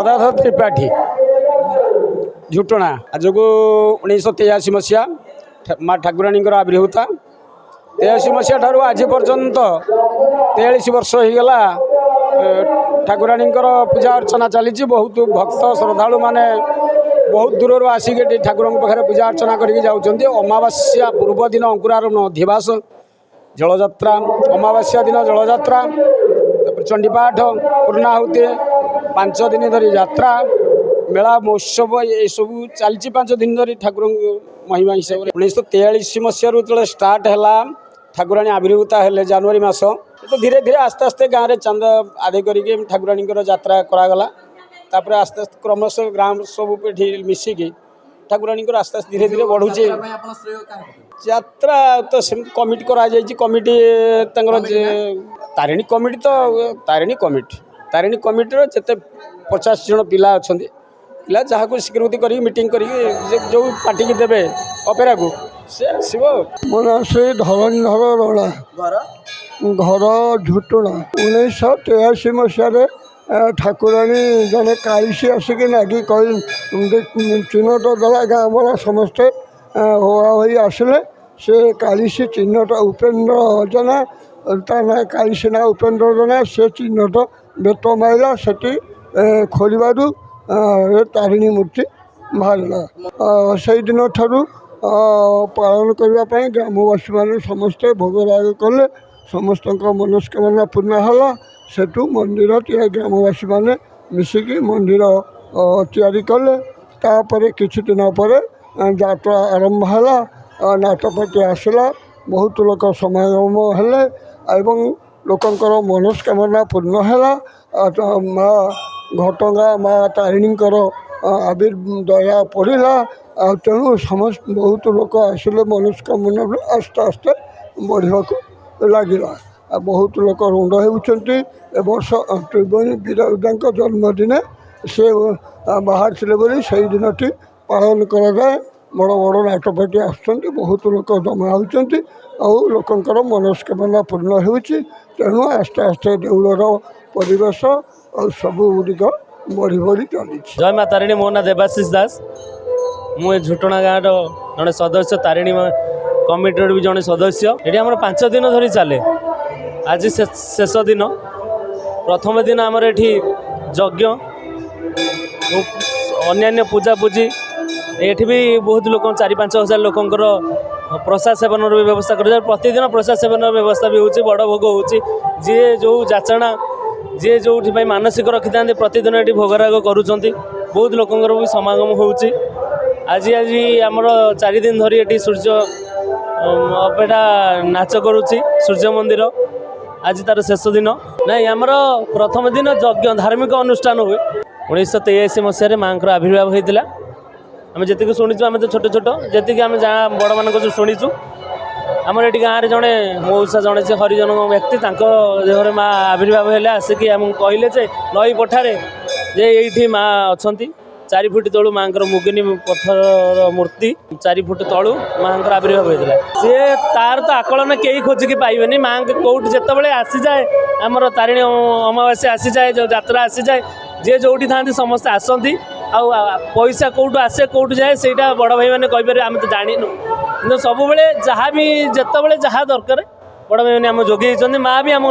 गदाधर त्रिपाठी झुटना आज को 1983 मसीहा माँ ठाकुराणी आविर्भूता 83 मसीहा ठार आज पर्यंत 43 वर्ष होगला ठाकुराणी पूजा अर्चना चली। बहुत भक्त श्रद्धालु माने बहुत दूर आसिक ठाकुर पाखे पूजा अर्चना करके जाऊँच। अमावास्या पूर्व दिन अंकुरारोहण अधिवास जलयात्रा अमावास्या दिन जलयात्रा चंडीपाठ पूर्णाहुति 5 दिन धरी यात्रा मेला महोत्सव ये सब चलती 5 दिन धरी ठाकुर महिमा हिसाब से 1943 मसीह जो स्टार्ट है ठाकुराणी आविर्भूता हेले जनवरी मास तो धीरे धीरे आस्ते आस्ते गाँव में चांद आदाय करके ठाकुराणी यात्रा करागला। तापर आस्ते आस्ते क्रमश ग्राम सब मिसिकी ठाकुराणी आस्ते आस्ते धीरे धीरे बढ़ुचे। यात्रा तो कमिटी करा कमिटी तारिणी कमिटी तो तारिणी कमिटी जिते 50 जन पिला अच्छा पिला जहाँ को स्वीकृति कर मीटिंग कर जो पार्टी की देवे अपेरा को से आसो। मो ना से धरंधर रଣା घर झुटुणा 1983 मसीह ठाकुराणी जने कालीसी आसिक नागी चिन्हट देला गाँव वाला समस्ते हुआ हुई आसिले से कालीसी चिन्हट उपेन्द्र जना ता ना कालीसी ना उपेन्द्र जना से चिन्हट बेत माइला से खोलू तारिणी मूर्ति बाहर से दिन ठारू पालन करने ग्रामवासी मैंने समस्ते भोगराग कले समस्त मनस्कामना पूर्ण है। सेठू मंदिर ग्रामवासी मैंने मिसिकी मंदिर तैयारी कले। तापर किछि दिन पर यात्रा आरंभ है नाटपाटी आसला बहुत लोक समागम हेले एवं लोकंकर मनस्कामना पूर्ण है। माँ घटगाँ माँ तारिणी दया पड़ा तेणु समस्त बहुत लोक आसिले मनस्कामना आस्ते आस्ते बढ़ा लगिला। बहुत लोक रुंड होती वर्ष त्रिवेणी विराजा जन्मदिन से बाहर बोली से दिन टी पालन कराए। बड़ बड़ नाटपाटी आसुँच बहुत लोक जमा होती लोकंर मनस्कामना पूर्ण होती तेणु आस्ते आस्ते देउलर परिवेश और सबुगुड़िक बढ़ी बढ़ी चली। जय माँ तारिणी मो ना देवाशीष दास मुझे झुटना गाँव जड़े सदस्य तारिणी कमिटर भी जड़े सदस्य ये आम 5 दिन धरी चले। आज शेष दिन प्रथम दिन आमर ये यज्ञ अन्य पूजा पूजी ये भी बहुत लोक 4-5 हजार लोकंर प्रसाद सेवन व्यवस्था कर प्रतिदिन प्रसाद सेवन व्यवस्था भी होची बड़ भोग होची जी जो जाचना जी जो मानसिक रखी था प्रतिदिन ये भोगराग करुँच बहुत लोकंर भी समागम होची। आज आमर 4 दिन धरी ये सूर्य अपेटा नाच करुच्ची सूर्य मंदिर आज तार शेष दिन नहीं आमर प्रथम दिन यज्ञ धार्मिक अनुष्ठान हुए 1983 मसीह माँ आविर्भाव होता आम जी शुणीचु आम तो छोट छोट जी आम जहाँ बड़ मान शुणीचु आमर ये गाँव में जड़े मौसा जड़े से हरिजन व्यक्ति देहर माँ आविर्भाव है आसिक आम कहले नई पठारे जे ये माँ अच्छा 4 फुट तलू माँ मुगिनी पत्थर मूर्ति 4 फुट तलू माँ आविर्भाव होता सी तार तो आकलन कई खोजिकी पाइबे माँ कौट जिते आसी जाए आमर तारिणी अमावास्या आसी जाए जो यात्रा आसी जाए जे जो था समस्ते आसती पैसा कौटू आसे कौटू जाए से बड़ भाई मैंने कहीपर आम तो जानू कि सब जहाँ भी जिते जहाँ दरकार बड़ भाई मैंने आम जोगे माँ भी आम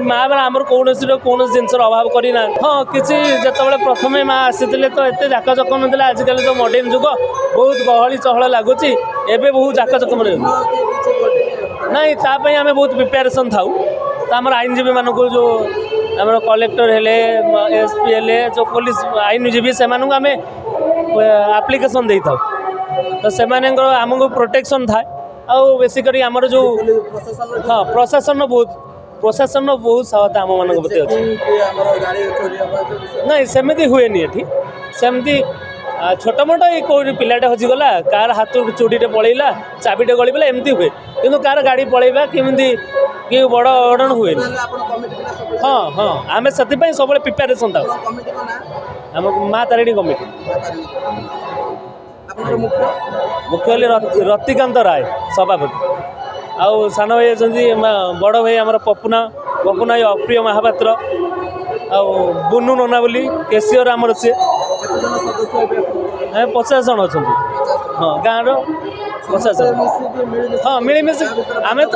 माँ आमर कौन जिनसर अभाव करना हाँ किसी जिते प्रथम माँ आसी तो एत जाकजक ना आजिकल जो मॉडर्न जुग बहुत गहली चहल लगुच एवं बहुत जाकजक नहीं तापाई आम बहुत प्रिपेरेसन था आमर आईनजीवी मानक जो आम कलेक्टर हेले एसपी हेले जो पुलिस आईनजीवी से आम एप्लिकेशन दे था तो से आमको प्रोटेक्शन था आउ बेसिकली आमर जो हाँ प्रशासन बहुत सहायता आम मान प्रति अच्छी नहीं सेमती हुए ये सेमती छोट मोट कौन पिलाटे हजिगला कार हाथ चूड़ीटे पलैला चाबीटे गलीगला एमती हुए कि कार गाड़ी पलैबा केमती कि बड़ अघटन हुए हाँ हाँ आम से सब प्रिपेरेसन था आम माँ तारिणी कमिटी मुख्य रतिकांत राय सभापति आउ सान भाई अच्छा बड़ भाई आम पपुना अप्रिय महापात्र ଆଉ ବୁନୁ ନନା ବୋଲି କେସିଓର ଆମର ସିଏ 50 ଜଣ ଅଛନ୍ତି। ହଁ ଗାଁର 50 ଜଣ। ହଁ ମିଳିମିଶି ଆମେ ତ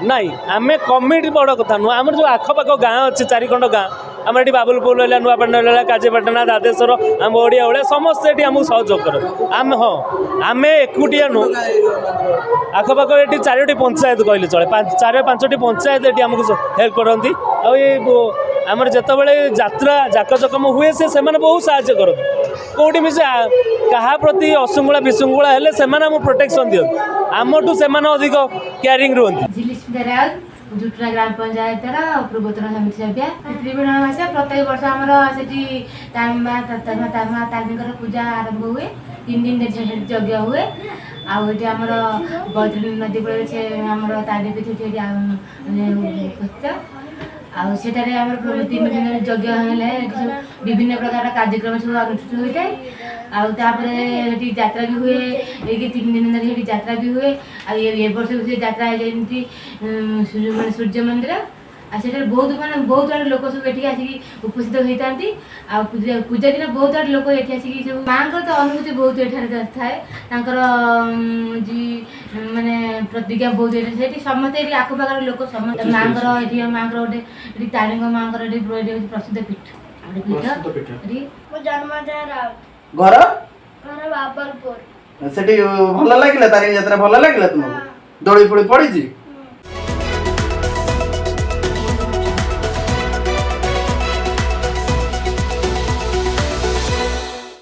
ନାଇଁ ଆମେ କମିଟି ବଡ଼ କଥା ନୁହଁ। ଆମର ଯେଉଁ ଆଖପାଖ ଗାଁ ଅଛି 4 ଖଣ୍ଡ ଗାଁ, ଆମର ଏଠି ବାବୁଲପୁର ରହିଲା, ନୂଆପାଟଣା ରହିଲା, କାଜିପାଟଣା, ଦାଦେଶ୍ୱର, ଆମ ଓଡ଼ିଆ ଭଳିଆ ସମସ୍ତେ ଏଠି ଆମକୁ ସହଯୋଗ କରନ୍ତି। ଆମେ ହଁ ଆମେ ଏକୁଟିଆ ନୁହଁ, ଆଖପାଖ ଏଠି 4ଟି ପଞ୍ଚାୟତ କହିଲେ ଚଳେ, 4-5ଟି ପଞ୍ଚାୟତ ଏଠି ଆମକୁ ହେଲ୍ପ କରନ୍ତି। ଆଉ ଏ ଆମର ଯେତେବେଳେ ଯାତ୍ରା ଜାକଜକମ ହୁଏ ସେମାନେ ବହୁତ ସାହାଯ୍ୟ କରନ୍ତି। କେଉଁଠି ମିଶି କାହା ପ୍ରତି ଅଶୃଙ୍ଖଳା ବିଶୃଙ୍ଖଳା ହେଲେ ସେମାନେ ଆମକୁ ପ୍ରୋଟେକ୍ସନ୍ ଦିଅନ୍ତି, ଆମଠୁ ସେମାନେ ଅଧିକ କେୟାରିଂ ରୁହନ୍ତି। ଝୁଟଣା ଗ୍ରାମ ପଞ୍ଚାୟତର ପୂର୍ବତନ ସମିତି ସଭ୍ୟା ତ୍ରିବେଣୀ ଅମାବାସ୍ୟା ପ୍ରତ୍ୟେକ ବର୍ଷ ଆମର ସେଠି ମା ତାରିଣୀଙ୍କର ପୂଜା ଆରମ୍ଭ ହୁଏ। 3 ଦିନ ସେଠି ଯଜ୍ଞ ହୁଏ। ଆଉ ଏଠି ଆମର ବୈତରଣୀ ନଦୀ କୂଳରେ ସେ ଆମର ତାରିଣୀ ସେଠି ଉପସ୍ଥିତ। ଆଉ ସେଠାରେ ଆମର 3 ଦିନ ଯଜ୍ଞ ହେଲେ ବିଭିନ୍ନ ପ୍ରକାର କାର୍ଯ୍ୟକ୍ରମ ସବୁ ଅନୁଷ୍ଠିତ ହୋଇଥାଏ। ଆଉ ତାପରେ ସେଠି ଯାତ୍ରା ବି ହୁଏ, ଏଇକି 3 ଦିନ ଧରି ସେଠି ଯାତ୍ରା ବି ହୁଏ। ଆଉ ଏ ବର୍ଷ ସେ ଯାତ୍ରା ଯେମିତି ମାନେ ସୂର୍ଯ୍ୟ ମନ୍ଦିର, ଆଉ ସେଠାରେ ବହୁତ ଆଡ଼େ ଲୋକ ସବୁ ଏଠିକି ଆସିକି ଉପସ୍ଥିତ ହୋଇଥାନ୍ତି। ଆଉ ପୂଜା ଦିନ ବହୁତ ଆଡ଼େ ଲୋକ ଏଠି ଆସିକି ସବୁ ମାଆଙ୍କର ତ ଅନୁଭୂତି ବହୁତ ଏଠାରେ ଥାଏ। ତାଙ୍କର ମାନେ ପ୍ରତିଜ୍ଞା ବହୁତ ଏଠି, ସେଠି ସମସ୍ତେ ଏଠି ଆଖପାଖର ଲୋକ ସମସ୍ତେ ମାଆଙ୍କର ଗୋଟେ ଏଠି ତାରିଣୀଙ୍କ ମାଆଙ୍କର ଏଠି ହେଉଛି ପ୍ରସିଦ୍ଧ ପୀଠ। ଏଠି ମୋ ଜନ୍ମଜୟ ରାଉତ, ଘର ଘର ବାବରପୁର। ସେଠି ଭଲ ଲାଗିଲା, ତାରିଣୀ ଯାତ୍ରା ଭଲ ଲାଗିଲା ତୁମକୁ? ଦୋଳି ଫୋଳି ପଡ଼ିଛି?